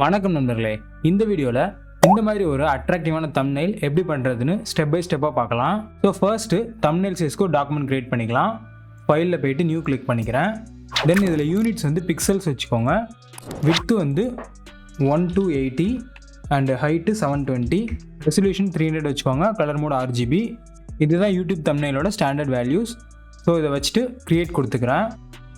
வணக்கம் நண்பர்களே, இந்த வீடியோவில் இந்த மாதிரி ஒரு அட்ராக்டிவான தம்ப்நெயில் எப்படி பண்ணுறதுன்னு ஸ்டெப் பை ஸ்டெப்பாக பார்க்கலாம். ஸோ ஃபர்ஸ்ட்டு தம்ப்நெயில் சைஸ்க்கு ஒரு டாக்குமெண்ட் க்ரியேட் பண்ணிக்கலாம். ஃபைலில் போய்ட்டு நியூ கிளிக் பண்ணிக்கிறேன். தென் இதில் யூனிட்ஸ் வந்து பிக்சல்ஸ் வச்சுக்கோங்க. விட்த்து வந்து 1/280 அண்ட் ஹைட்டு 720, ரெசல்யூஷன் 300 வச்சுக்கோங்க. Colour mode RGB. இதுதான் யூடியூப் தம்ப்நெயிலோட ஸ்டாண்டர்ட் வேல்யூஸ். ஸோ இதை வச்சுட்டு க்ரியேட் கொடுத்துக்கிறேன்.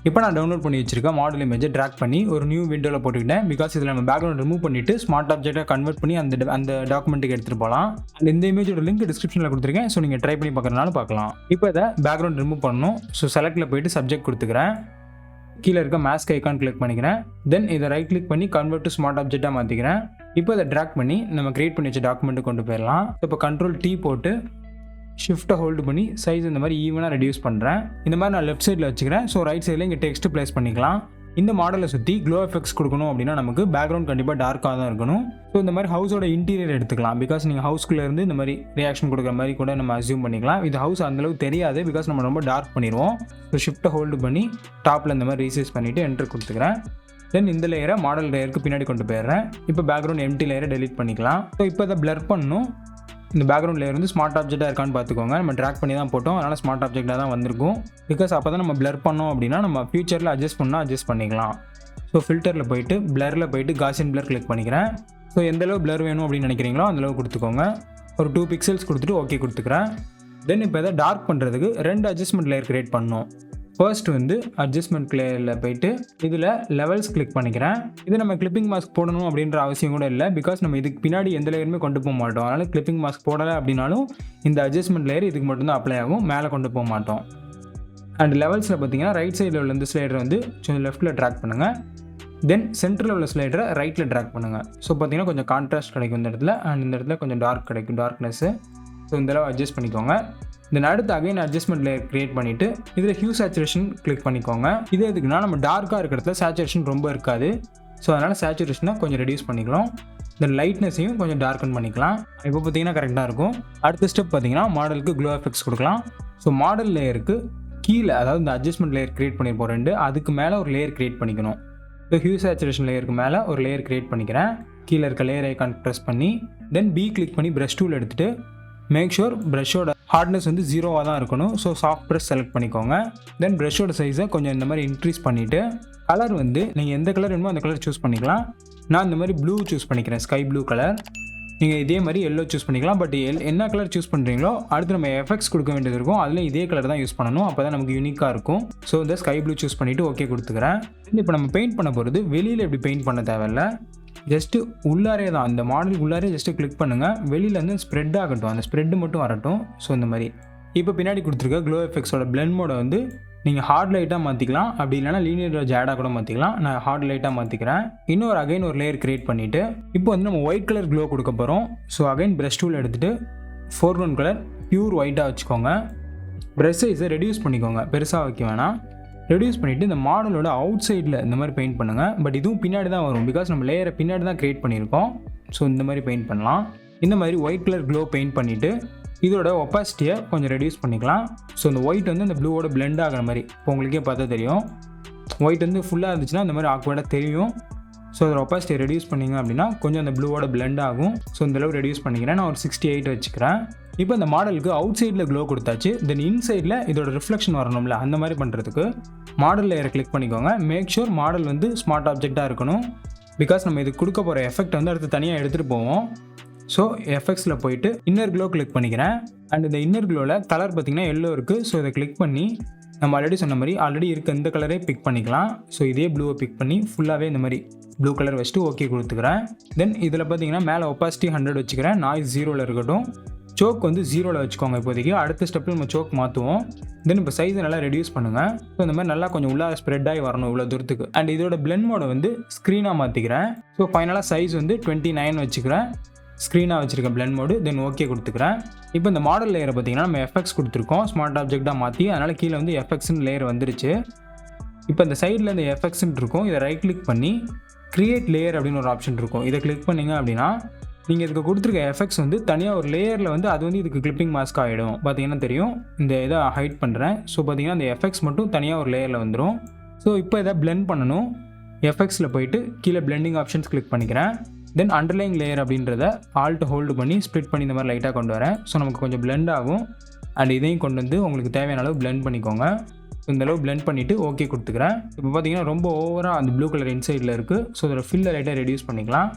இப்போ நான் டவுன்லோட் பண்ணி வச்சிருக்கேன் மாடல் இமேஜை ட்ராக் பண்ணி ஒரு நியூ விண்டோவில் போட்டுக்கிட்டேன். பிகாஸ் இதில் நம்ம பேக்ரவுண்ட் ரிமூவ் பண்ணிவிட்டு ஸ்மார்ட் ஆப்ஜெக்டாக கன்வெர்ட் பண்ணி அந்த டாக்குமெண்ட்டுக்கு எடுத்துகிட்டு போகலாம். அண்ட் இந்த இமேஜோட லிங்க் டிஸ்கிரிப்ஷனில் கொடுத்துருக்கேன். ஸோ நீங்கள் ட்ரை பண்ணி பார்க்குறதுனாலும் பார்க்கலாம். இப்போ இதை பேக்ரவுண்ட் ரிமூவ் பண்ணணும். ஸோ செலக்டில் போய்ட்டு சப்ஜெக்ட் கொடுத்துக்கிறேன். கீழே இருக்க மாஸ்க் ஐக்கான் கிளிக் பண்ணிக்கிறேன். தென் இதை ரைட் கிளிக் பண்ணி கன்வெர்ட் டு ஸ்மார்ட் ஆப்ஜெக்டாக மாற்றிக்கிறேன். இப்போ இதை ட்ராக் பண்ணி நம்ம கிரியேட் பண்ணி வச்ச டாக்குமெண்ட்டு கொண்டு போயிடலாம். இப்போ Ctrl+T போட்டு ஷிஃப்ட்டை ஹோல்டு பண்ணி சைஸ் இந்த மாதிரி ஈவனாக ரெடியூஸ் பண்ணுறேன். இந்த மாதிரி நான் லெஃப்ட் சைடில் வச்சுக்கிறேன். ஸோ ரைட் சைடில் இங்கே டெக்ஸ்ட் ப்ளேஸ் பண்ணிக்கலாம். இந்த மாடலை சுற்றி க்ளோ எஃபெக்ட்ஸ் கொடுக்கணும் அப்படின்னா நமக்கு பேக்ரவுண்ட் கண்டிப்பாக டார்க்காக தான் இருக்கணும். ஸோ இந்த மாதிரி ஹவுஸோட இன்டீரியர் எடுத்துக்கலாம். பிகாஸ் நீங்கள் ஹவுஸ்குள்ளேருந்து இந்த மாதிரி ரியாக்ஷன் கொடுக்குற மாதிரி கூட நம்ம அசியூம் பண்ணிக்கலாம். இது ஹவுஸ் அந்தளவுக்கு தெரியாது, பிகாஸ் நம்ம ரொம்ப டார்க் பண்ணிடுவோம். ஸோ ஷிஃப்ட்டை ஹோல்டு பண்ணி டாப்பில் இந்த மாதிரி ரீசைஸ் பண்ணிவிட்டு என்ட்ரு கொடுத்துக்கிறேன். தென் இந்த லேயரை மாடல் லேயருக்கு பின்னாடி கொண்டு போயிடுறேன். இப்போ பேக்ரவுண்ட் எம்டி லேயரை டெலிட் பண்ணிக்கலாம். ஸோ இப்போ இதை பிளர் பண்ணணும். இந்த பேக்ரவுண்ட் லேயர் வந்து ஸ்மார்ட் ஆப்ஜெக்டாக இருக்கான்னு பார்த்துக்கோங்க. நம்ம ட்ராக் பண்ணி தான் போட்டோம், அதனால் ஸ்மார்ட் ஆப்ஜெக்டாக தான் வந்திருக்கும். பிகாஸ் அப்போ தான் நம்ம பிளர் பண்ணோம் அப்படின்னா நம்ம ஃபியூச்சரில் அட்ஜஸ்ட் பண்ணிக்கலாம். ஸோ ஃபில்டரில் போய்ட்டு பிளரில் போய்ட்டு காசியன் பிளர் கிளிக் பண்ணிக்கிறேன். ஸோ எந்தளவு பிளர் வேணும் அப்படின்னு நினைக்கிறீங்களோ அந்தளவு கொடுத்துக்கோங்க. ஒரு 2 பிக்சல்ஸ் கொடுத்துட்டு ஓகே கொடுத்துக்கிறேன். தென் இப்போ இதை டார்க் பண்ணுறதுக்கு 2 அட்ஜஸ்ட்மெண்ட் லேயர் கிரியேட் பண்ணணும். ஃபர்ஸ்ட் வந்து அட்ஜஸ்ட்மெண்ட் லேயரில் போய்ட்டு இதில் லெவல்ஸ் கிளிக் பண்ணிக்கிறேன். இது நம்ம கிளிப்பிங் மாஸ்க் போடணும் அப்படின்ற அவசியம் கூட இல்லை. பிகாஸ் நம்ம இதுக்கு பின்னாடி எந்த லேயருமே கொண்டு போக மாட்டோம். அதனால் கிளிப்பிங் மாஸ்க் போடலை அப்படின்னாலும் இந்த அட்ஜஸ்ட்மெண்ட் லேயர் இதுக்கு மட்டும்தான் அப்ளை ஆகும், மேலே கொண்டு போக மாட்டோம். அண்ட் லெவல்ஸில் பார்த்தீங்கன்னா ரைட் சைடில் உள்ள இந்த ஸ்லைடரை வந்து கொஞ்சம் லெஃப்ட்டில் ட்ராக் பண்ணுங்கள். தென் சென்டரில் உள்ள ஸ்லைடரை ரைட்டில் ட்ராக் பண்ணுங்கள். ஸோ பார்த்தீங்கன்னா கொஞ்சம் கான்ட்ராஸ்ட் கிடைக்கும் இந்த இடத்துல. அண்ட் இந்த இடத்துல கொஞ்சம் டார்க் கிடைக்கும், டார்க்னஸ்ஸு. ஸோ இந்த அளவு அட்ஜஸ்ட் பண்ணிக்கோங்க. தென் அடுத்து அகைன் அட்ஜஸ்ட்மெண்ட் லேயர் கிரியேட் பண்ணிவிட்டு இதில் ஹியூ சேச்சுரேஷன் கிளிக் பண்ணிக்கோங்க. இது எதுக்குன்னா நம்ம டார்க்காக இருக்கிற இடத்துல சேச்சுரேஷன் ரொம்ப இருக்காது. ஸோ அதனால் சேச்சுரேஷனை கொஞ்சம் ரெடியூஸ் பண்ணிக்கலாம். தென் லைட்னஸையும் கொஞ்சம் டார்க்கன் பண்ணிக்கலாம். இப்போ பார்த்தீங்கன்னா கரெக்டாக இருக்கும். அடுத்த ஸ்டெப் பார்த்தீங்கன்னா மாடலுக்கு க்ளோ எஃபெக்ட்ஸ் கொடுக்கலாம். ஸோ மாடல் லேயருக்கு கீழே, அதாவது இந்த அட்ஜஸ்ட்மெண்ட் லேயர் கிரியேட் பண்ணியிருப்போம் 2, அதுக்கு மேலே ஒரு லேயர் கிரியேட் பண்ணிக்கணும். ஸோ ஹியூ சேச்சுரேஷன் லேயருக்கு மேலே ஒரு லேயர் கிரியேட் பண்ணிக்கிறேன். கீழே இருக்க லேயர் ஐக்கான் ப்ரெஸ் பண்ணி தென் பி கிளிக் பண்ணி ப்ரஷ் டூல் எடுத்துகிட்டு மேக் ஷூர் ப்ரஷோட ஹார்ட்னஸ் வந்து 0வாக தான் இருக்கணும். ஸோ சாஃப்ட் ப்ரஷ் செலக்ட் பண்ணிக்கோங்க. தென் ப்ரஷோட சைஸை கொஞ்சம் இந்த மாதிரி இன்க்ரீஸ் பண்ணிவிட்டு கலர் வந்து நீங்கள் எந்த கலர் வேணுமோ அந்த கலர் சூஸ் பண்ணிக்கலாம். நான் இந்த மாதிரி ப்ளூ சூஸ் பண்ணிக்கிறேன், ஸ்கை ப்ளூ கலர். நீங்கள் இதே மாதிரி எல்லோ சூஸ் பண்ணிக்கலாம். பட் என்ன கலர் சூஸ் பண்ணுறீங்களோ அடுத்து நம்ம எஃபெக்ட்ஸ் கொடுக்க வேண்டியது இருக்கும், அதில் இதே கலர் தான் யூஸ் பண்ணணும். அப்போ தான் நமக்கு யூனிக்காக இருக்கும். ஸோ இந்த ஸ்கை ப்ளூ சூஸ் பண்ணிவிட்டு ஓகே கொடுத்துக்கிறேன். இப்போ நம்ம பெயிண்ட் பண்ண போகிறது வெளியில் எப்படி பெயிண்ட் பண்ண தேவையில்லை, ஜஸ்ட்டு உள்ளாரே தான். இந்த மாடல் உள்ளாரே ஜஸ்ட்டு கிளிக் பண்ணுங்கள். வெளியில் வந்து ஸ்ப்ரெட் ஆகட்டும், அந்த ஸ்ப்ரெட்டு மட்டும் வரட்டும். ஸோ இந்த மாதிரி இப்போ பின்னாடி கொடுத்துருக்க க்ளோ எஃபெக்ட்ஸோட பிளெண்ட் மோடை வந்து நீங்கள் ஹார்ட் லைட்டாக மாற்றிக்கலாம், அப்படி இல்லைனா லீனியர் ஜேடாக கூட மாற்றிக்கலாம். நான் ஹார்ட் லைட்டாக மாற்றிக்கிறேன். இன்னொரு அகைன் ஒரு லேயர் கிரியேட் பண்ணிவிட்டு இப்போ வந்து நம்ம ஒயிட் கலர் க்ளோ கொடுக்க போகிறோம். ஸோ அகைன் ப்ரஷ் டூல் எடுத்துகிட்டு ஃபோர்க்ரவுண்ட் கலர் பியூர் ஒயிட்டாக வச்சுக்கோங்க. ப்ரஷ் சைஸை ரெடியூஸ் பண்ணிக்கோங்க, பெருசாக வைக்க வேணாம். ரெடியூஸ் பண்ணிவிட்டு இந்த மாடலோட அவுட் சைடில் இந்த மாதிரி பெயிண்ட் பண்ணுங்கள். பட் இதுவும் பின்னாடி தான் வரும், பிகாஸ் நம்ம லேயரை பின்னாடி தான் க்ரியேட் பண்ணியிருக்கோம். ஸோ இந்த மாதிரி பெயிண்ட் பண்ணலாம். இந்த மாதிரி ஒயிட் கலர் க்ளோ பெயிண்ட் பண்ணிவிட்டு இதோட ஒப்பாசிட்டியை கொஞ்சம் ரெடியூஸ் பண்ணிக்கலாம். ஸோ இந்த ஒயிட் வந்து இந்த ப்ளூவோட பிளெண்ட் ஆகிற மாதிரி இப்போ உங்களுக்கே பார்த்தா தெரியும். ஒயிட் வந்து ஃபுல்லாக இருந்துச்சுன்னா இந்த மாதிரி ஆக்வர்டாக தெரியும். ஸோ அதோட ஒப்பாசிட்டியை ரெடியூஸ் பண்ணிங்க அப்படின்னா கொஞ்சம் அந்த ப்ளூவோட பிளெண்ட் ஆகும். ஸோ இந்தளவு ரெடியூஸ் பண்ணிக்கிறேன். நான் ஒரு 68 வச்சுக்கிறேன். இப்போ இந்த மாடலுக்கு அவுட் சைடில் க்ளோ கொடுத்தாச்சு. தென் இன்சைடில் இதோட ரிஃப்ளெக்ஷன் வரணும்ல, அந்த மாதிரி பண்ணுறதுக்கு மாடல் லேயரை கிளிக் பண்ணிக்கோங்க. மேக் ஷூர் மாடல் வந்து ஸ்மார்ட் ஆப்ஜெக்டாக இருக்கணும். பிகாஸ் நம்ம இதுக்கு கொடுக்க போகிற எஃபெக்ட் வந்து அடுத்து தனியாக எடுத்துகிட்டு போவோம். ஸோ எஃபெக்ட்ஸில் போயிட்டு இன்னர் க்ளோ கிளிக் பண்ணிக்கிறேன். அண்ட் இந்த இன்னர் க்ளோவில் கலர் பார்த்திங்கன்னா எல்லோ இருக்குது. ஸோ இதை கிளிக் பண்ணி நம்ம ஆல்ரெடி சொன்ன மாதிரி ஆல்ரெடி இருக்க இந்த கலரே பிக் பண்ணிக்கலாம். ஸோ இதே ப்ளூவை பிக் பண்ணி ஃபுல்லாகவே இந்த மாதிரி ப்ளூ கலர் வச்சுட்டு ஓகே கொடுத்துக்கிறேன். தென் இதில் பார்த்தீங்கன்னா மேலே ஒப்பாசிட்டி 100 வச்சுக்கிறேன். நாய்ஸ் 0ல் இருக்கட்டும். சோக் வந்து 0ல் வச்சுக்கோங்க இப்போதைக்கு. அடுத்த ஸ்டெப்பில் நம்ம சோக் மாற்றுவோம். தென் இப்போ சைஸை நல்லா ரெடியூஸ் பண்ணுங்கள். ஸோ இந்த மாதிரி நல்லா கொஞ்சம் உள்ளே ஸ்ப்ரெட் ஆகி வரணும் இவ்வளோ தூரத்துக்கு. அண்ட் இதோட பிளெண்ட் மோடை வந்து ஸ்க்ரீனாக மாற்றிக்கிறேன். ஸோ ஃபைனலாக சைஸ் வந்து 29 வச்சுக்கிறேன். ஸ்க்ரீனாக வச்சுருக்க பிளெண்ட் மோடு. தென் ஓகே கொடுத்துக்கிறேன். இப்போ இந்த மாடல் லேயரை பார்த்தீங்கன்னா நம்ம எஃபெக்ட்ஸ் கொடுத்துருக்கோம் ஸ்மார்ட் ஆப்ஜெக்டாக மாற்றி. அதனால் கீழே வந்து எஃபெக்ட்ஸ்னு லேயர் வந்துருச்சு. இப்போ இந்த சைடில் இந்த எஃபெக்ட்ஸ்ன்னு இருக்கும். இதை ரைட் கிளிக் பண்ணி கிரியேட் லேயர் அப்படின்னு ஒரு ஆப்ஷன் இருக்கும். இதை கிளிக் பண்ணிங்க அப்படின்னா நீங்கள் இதுக்கு கொடுத்துருக்க எஃபெக்ட்ஸ் வந்து தனியாக ஒரு லேயரில் வந்து அது வந்து இதுக்கு கிளிப்பிங் மாஸ்க் ஆகிடும். பார்த்தீங்கன்னா தெரியும். இந்த இதை ஹைட் பண்ணுறேன். ஸோ பார்த்தீங்கன்னா இந்த எஃபெக்ட்ஸ் மட்டும் தனியாக ஒரு லேயரில் வந்துடும். ஸோ இப்போ இதை பிளெண்ட் பண்ணணும். எஃபெக்ட்ஸில் போயிட்டு கீழே பிளெண்டிங் ஆப்ஷன்ஸ் கிளிக் பண்ணிக்கிறேன். தென் அண்டர்லைங் லேயர் அப்படின்றத ஆல்ட் ஹோல்டு பண்ணி ஸ்ப்ளிட் பண்ணி இந்த மாதிரி லைட்டாக கொண்டு வரேன். ஸோ நமக்கு கொஞ்சம் பிளெண்ட் ஆகும். அண்ட் இதையும் கொண்டு வந்து உங்களுக்கு தேவையான அளவு பிளெண்ட் பண்ணிக்கோங்க. இந்தளவு பிளெண்ட் பண்ணிவிட்டு ஓகே கொடுத்துக்கிறேன். இப்போ பார்த்தீங்கன்னா ரொம்ப ஓவராக அந்த ப்ளூ கலர் இன்சைடில் இருக்குது. ஸோ அதோட ஃபில்லை லைட்டாக ரெடியூஸ் பண்ணிக்கலாம்.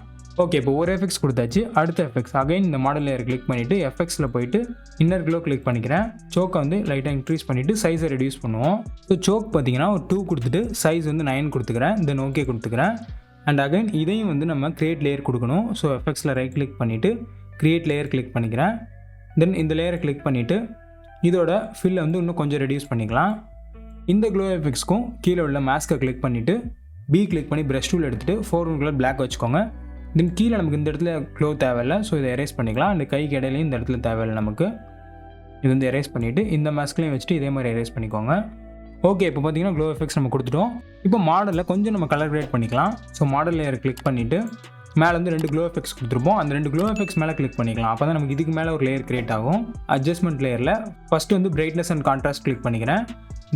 ஓகே, இப்போ ஒரு எஃபெக்ட்ஸ் கொடுத்தாச்சு. அடுத்த எஃபெக்ட்ஸ் அகைன் இந்த மாடல் லேயர் கிளிக் பண்ணிவிட்டு எஃபெக்ட்ஸில் போயிட்டு இன்னர் க்ளோ கிளிக் பண்ணிக்கிறேன். சோக்கை வந்து லைட்டாக இன்க்ரீஸ் பண்ணிவிட்டு சைஸை ரெடியூஸ் பண்ணுவோம். ஸோ சோக் பார்த்தீங்கன்னா ஒரு 2 கொடுத்துட்டு சைஸ் வந்து 9 கொடுத்துக்கிறேன். தென் ஓகே கொடுத்துக்கிறேன். அண்ட் அகைன் இதையும் வந்து நம்ம கிரியேட் லேயர் கொடுக்கணும். ஸோ எஃபெக்ட்ஸில் ரைட் கிளிக் பண்ணிவிட்டு கிரியேட் லேயர் கிளிக் பண்ணிக்கிறேன். தென் இந்த லேயரை கிளிக் பண்ணிவிட்டு இதோட ஃபில்லை வந்து இன்னும் கொஞ்சம் ரெடியூஸ் பண்ணிக்கலாம். இந்த க்ளோ எஃபெக்ட்ஸ்க்கும் கீழே உள்ள மாஸ்க்கை கிளிக் பண்ணிவிட்டு பி கிளிக் பண்ணி ப்ரஷ் டூல் எடுத்துகிட்டு ஃபோர்க்ரவுண்ட் கலர் பிளாக் வச்சுக்கோங்க. தென் கீழே நமக்கு இந்த இடத்துல க்ளோ தேவையில்லை. ஸோ இதை எரேஸ் பண்ணிக்கலாம். அந்த கைக்கு இடையிலையும் இந்த இடத்துல தேவையில்லை நமக்கு. இது வந்து எரேஸ் பண்ணிவிட்டு இந்த மாஸ்க்லையும் வச்சுட்டு இதே மாதிரி எரேஸ் பண்ணிக்கோங்க. ஓகே, இப்போ பார்த்தீங்கன்னா க்ளோ எஃபெக்ட்ஸ் நம்ம கொடுத்துட்டோம். இப்போ மாடலில் கொஞ்சம் நம்ம கலர் கிரியேட் பண்ணிக்கலாம். ஸோ மாடல் லேயர் கிளிக் பண்ணிவிட்டு மேலே வந்து 2 க்ளோ எஃபெக்ட்ஸ் கொடுத்துருப்போம். அந்த 2 க்ளோ எஃபெக்ட்ஸ் மேலே கிளிக் பண்ணிக்கலாம். அப்போ தான் நமக்கு இதுக்கு மேலே ஒரு லேயர் கிரியேட் ஆகும். அட்ஜஸ்ட்மெண்ட் லேயரில் ஃபஸ்ட்டு வந்து பிரைட்னஸ் அண்ட் கான்ட்ராஸ்ட் கிளிக் பண்ணிக்கிறேன்.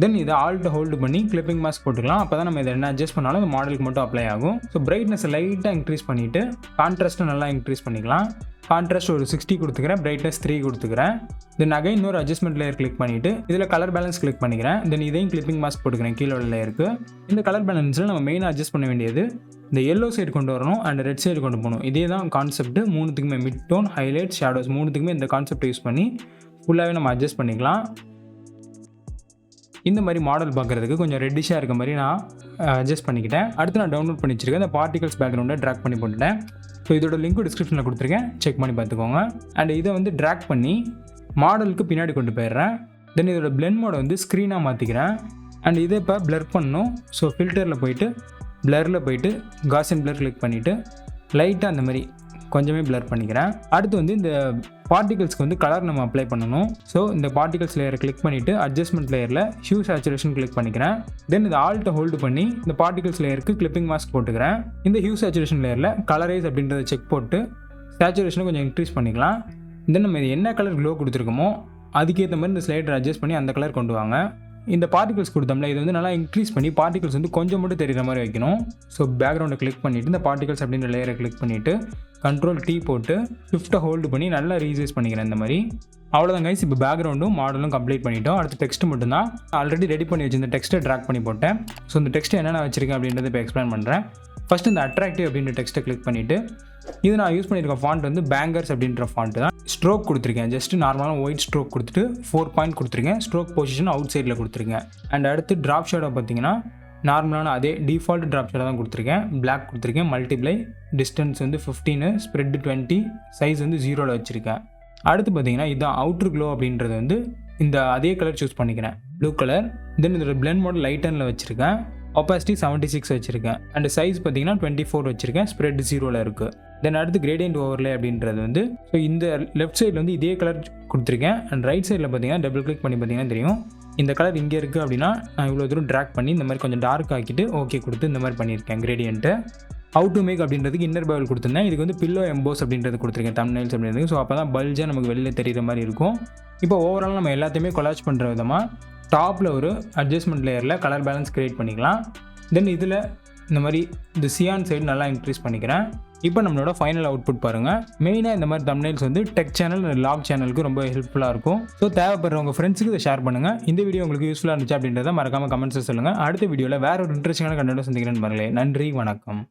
தென் இதை ஆல்ட் ஹோல்டு பண்ணி கிளிப்பிங் மாஸ்க் போட்டுக்கலாம். அப்போ தான் நம்ம இதை என்ன அட்ஜஸ்ட் பண்ணாலும் அந்த மாடலுக்கு மட்டும் அப்ளை ஆகும். ஸோ பிரைட்னஸை லைட்டாக இன்க்ரீஸ் பண்ணிவிட்டு கான்ட்ராஸ்ட்டை நல்லா இன்க்ரீஸ் பண்ணிக்கலாம். கான்ட்ராஸ்ட் ஒரு 60 கொடுத்துக்கிறேன். பிரைட்னஸ் 3 கொடுத்துக்கிறேன். தென் அகைன் இன்னொரு அட்ஜஸ்ட்மெண்ட் லேயர் கிளிக் பண்ணிவிட்டு இதில் கலர் பேலன்ஸ் கிளிக் பண்ணிக்கிறேன். தென் இதையும் கிளிப்பிங் மாஸ்க் போட்டுக்கிறேன் கீழே உள்ள லேயருக்கு. இந்த கலர் பேலன்ஸில் நம்ம மெயினாக அட்ஜஸ்ட் பண்ண வேண்டியது இந்த எல்லோ சைடு கொண்டு வரணும் அண்ட் ரெட் சைடு கொண்டு போகணும். இதே தான் கான்செப்ட். மூணுத்துக்குமே மிட் டோன், ஹைலைட், ஷேடோஸ் மூணுத்துக்குமே இந்த கான்செப்ட் யூஸ் பண்ணி ஃபுல்லாகவே நம்ம அட்ஜஸ்ட் பண்ணிக்கலாம். இந்த மாதிரி மாடல் பார்க்குறதுக்கு கொஞ்சம் ரெட்டிஷாக இருக்க மாதிரி நான் அட்ஜஸ்ட் பண்ணிக்கிட்டேன். அடுத்து நான் டவுன்லோட் பண்ணி வச்சுருக்கேன். இந்த பார்ட்டிகல்ஸ் பேக்ரவுண்டை ட்ராக் பண்ணி போட்டுட்டேன். ஸோ இதோட லிங்க் டிஸ்கிரிப்ஷனில் கொடுத்துருக்கேன், செக் பண்ணி பார்த்துக்கோங்க. அண்ட் இதை வந்து ட்ராக் பண்ணி மாடலுக்கு பின்னாடி கொண்டு போயிடுறேன். தென் இதோட பிளெண்ட் மோடை வந்து ஸ்க்ரீனாக மாற்றிக்கிறேன். அண்ட் இதை இப்போ பிளர் பண்ணணும். ஸோ ஃபில்டரில் போயிட்டு பிளரில் போயிட்டு காசியன் பிளர் கிளிக் பண்ணிவிட்டு லைட்டாக அந்த மாதிரி கொஞ்சமே பிளர் பண்ணிக்கிறேன். அடுத்து வந்து இந்த பார்ட்டிகல்ஸ்க்கு வந்து கலர் நம்ம அப்ளை பண்ணணும். ஸோ இந்த பார்ட்டிகல்ஸ் லேயரை கிளிக் பண்ணிவிட்டு அட்ஜஸ்ட்மெண்ட் லேயரில் ஹியூ சேச்சுரேஷன் கிளிக் பண்ணிக்கிறேன். தென் இந்த ஆல்ட்டை ஹோல்டு பண்ணி இந்த பார்ட்டிகல்ஸ் லேயருக்கு கிளிப்பிங் மாஸ்க் போட்டுக்கிறேன். இந்த ஹியூ சேச்சுரேஷன் லேயரில் கலரைஸ் அப்படின்றத செக் போட்டு சேச்சுரேஷனை கொஞ்சம் இன்க்ரீஸ் பண்ணிக்கலாம். தென் நம்ம இது என்ன கலர் க்ளோ கொடுத்துருக்கோமோ அதுக்கேற்ற மாதிரி இந்த ஸ்லைடரை அட்ஜஸ்ட் பண்ணி அந்த கலர் கொண்டு வாங்க. இந்த பார்ட்டிகல்ஸ் கொடுத்தோம்ல, இது வந்து நல்லா இன்க்ரீஸ் பண்ணி பார்ட்டிகல்ஸ் வந்து கொஞ்சம் மட்டும் தெரிகிற மாதிரி வைக்கணும். ஸோ பேக்ரவுண்டை கிளிக் பண்ணிவிட்டு இந்த பார்ட்டிகல்ஸ் அப்படின்ற லேயரை கிளிக் பண்ணிவிட்டு கண்ட்ரோல் T போட்டு ஷிஃப்ட்டை ஹோல்டு பண்ணி நல்லா ரீசைஸ் பண்ணிக்கிறேன் இந்த மாதிரி. அவ்வளோதான் கைஸ், இப்போ பேக்ரவுண்டும் மாடலும் கம்ப்ளீட் பண்ணிட்டோம். அடுத்து டெக்ஸ்ட் மட்டும்தான். ஆல்ரெடி ரெடி பண்ணி வச்சு இந்த டெக்ஸ்ட்டை ட்ராக் பண்ணி போட்டேன். ஸோ இந்த டெக்ஸ்ட்டை என்னென்ன வச்சிருக்கேன் அப்படின்றத இப்போ எக்ஸ்பிளைன் பண்ணுறேன். ஃபஸ்ட்டு இந்த அட்ராக்டிவ் அப்படின்ற டெக்ஸ்ட்டை கிளிக் பண்ணிவிட்டு இது நான் யூஸ் பண்ணியிருக்க ஃபாண்ட் வந்து பேங்கர்ஸ் அப்படின்ற ஃபாண்ட் தான். ஸ்ட்ரோக் கொடுத்துருக்கேன். ஜஸ்ட் நார்மலாக ஒயிட் ஸ்ட்ரோக் கொடுத்துட்டு 4 பாயிண்ட் கொடுத்துருக்கேன். ஸ்ட்ரோக் பொசிஷன் அவுட் சைடில் கொடுத்துருக்கேன். அண்ட் அடுத்து ட்ராப் ஷேடோ பார்த்தீங்கன்னா நார்மலான அதே டிஃபால்ட் ட்ராப் ஷேடோ தான் கொடுத்துருக்கேன். பிளாக் கொடுத்துருக்கேன். மல்டிப்ளை டிஸ்டன்ஸ் வந்து 15, ஸ்ப்ரெட் 20, சைஸ் வந்து 0ல் வச்சுருக்கேன். அடுத்து பார்த்தீங்கன்னா இதுதான் அவுட்ரு க்ளோ அப்படின்றது வந்து இந்த அதே கலர் சூஸ் பண்ணிக்கிறேன், ப்ளூ கலர். தென் இதோட பிளெண்ட் மோட் லைட் அண்டில் வச்சுருக்கேன். ஒப்பாசிட்டி 76 வச்சுருக்கேன். அண்ட் சைஸ் பார்த்தீங்கன்னா 24 வச்சுருக்கேன். ஸ்ப்ரெட் 0ல் இருக்குது. தென் அடுத்து கிரேடியன்ட் ஓவர்லே அப்படின்றது வந்து ஸோ இந்த லெஃப்ட் சைடில் வந்து இதே கலர் கொடுத்துருக்கேன். அண்ட் ரைட் சைடில் பார்த்தீங்கன்னா டபுள் கிளிக் பண்ணி பார்த்தீங்கன்னா தெரியும் இந்த கலர் இங்கே இருக்குது அப்படின்னா நான் இவ்வளோ தூரம் ட்ராக் பண்ணி இந்த மாதிரி கொஞ்சம் டார்க் ஆக்கிட்டு ஓகே கொடுத்து இந்த மாதிரி பண்ணியிருக்கேன் கிரேடியன்ட்டு. ஹவு டு மேக் அப்படின்றதுக்கு இன்னர் பவல் கொடுத்துருந்தேன். இதுக்கு வந்து பில்லோ எம்போஸ் அப்படின்றது கொடுத்துருக்கேன், தம்ப்நெயில்ஸ் அப்படின்றது. ஸோ அப்போ தான் பல்ஜாக நமக்கு வெளியில் தெரிகிற மாதிரி இருக்கும். இப்போ ஓவரால் நம்ம எல்லாத்தையுமே கொலாஜ் பண்ணுற விதமாக டாப்பில் ஒரு அட்ஜஸ்ட்மெண்ட் லேயரில் கலர் பேலன்ஸ் க்ரியேட் பண்ணிக்கலாம். தென் இதில் இந்த மாதிரி இந்த சியான் சைடு நல்லா இன்க்ரீஸ் பண்ணிக்கிறேன். இப்போ நம்மளோட ஃபைனல் அவுட்புட் பாருங்கள். மெயினாக இந்த மாதிரி தம்ப்நெயில்ஸ் வந்து டெக் சேனல், லாக் சேனலுக்கு ரொம்ப ஹெல்ப்ஃபுல்லாக இருக்கும். ஸோ தேவைப்படுறவங்க ஃப்ரெண்ட்ஸுக்கு இதை ஷேர் பண்ணுங்கள். இந்த வீடியோ உங்களுக்கு யூஸ்ஃபுல்லாக இருந்துச்சு அப்படின்றத மறக்காமல் கமெண்ட்ஸை சொல்லுங்கள். அடுத்த வீடியோவில் வேறு ஒரு இன்ட்ரெஸ்டிங்கான கண்டென்ட் சந்திக்கிறேன்னு பாருங்களேன். நன்றி, வணக்கம்.